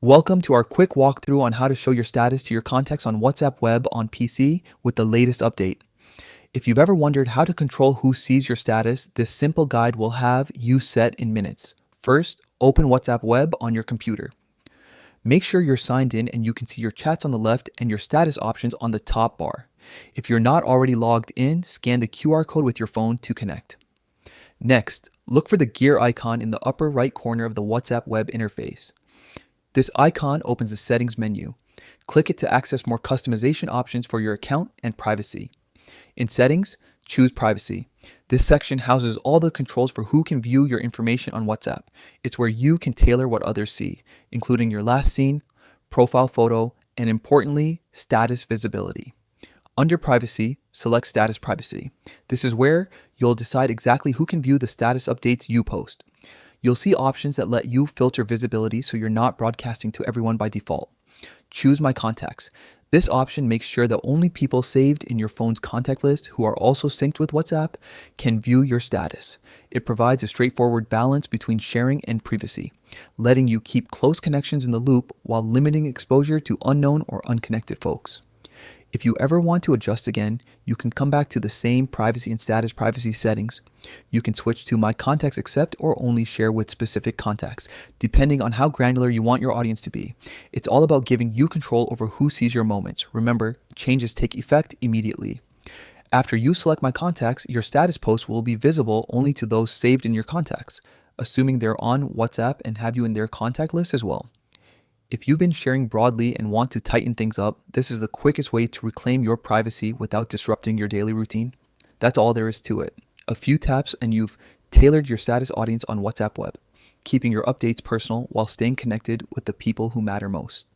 Welcome to our quick walkthrough on how to show your status to your contacts on WhatsApp Web on PC with the latest update. If you've ever wondered how to control who sees your status, this simple guide will have you set in minutes. First, open WhatsApp Web on your computer. Make sure you're signed in and you can see your chats on the left and your status options on the top bar. If you're not already logged in, scan the QR code with your phone to connect. Next, look for the gear icon in the upper right corner of the WhatsApp Web interface. This icon opens the settings menu. Click it to access more customization options for your account and privacy. In settings, choose privacy. This section houses all the controls for who can view your information on WhatsApp. It's where you can tailor what others see, including your last seen, profile photo, and importantly, status visibility. Under privacy, select status privacy. This is where you'll decide exactly who can view the status updates you post. You'll see options that let you filter visibility so you're not broadcasting to everyone by default. Choose My Contacts. This option makes sure that only people saved in your phone's contact list who are also synced with WhatsApp can view your status. It provides a straightforward balance between sharing and privacy, letting you keep close connections in the loop while limiting exposure to unknown or unconnected folks. If you ever want to adjust again, you can come back to the same privacy and status privacy settings. You can switch to My Contacts Accept or only share with specific contacts, depending on how granular you want your audience to be. It's all about giving you control over who sees your moments. Remember, changes take effect immediately. After you select My Contacts, your status posts will be visible only to those saved in your contacts, assuming they're on WhatsApp and have you in their contact list as well. If you've been sharing broadly and want to tighten things up, this is the quickest way to reclaim your privacy without disrupting your daily routine. That's all there is to it. A few taps and you've tailored your status audience on WhatsApp Web, keeping your updates personal while staying connected with the people who matter most.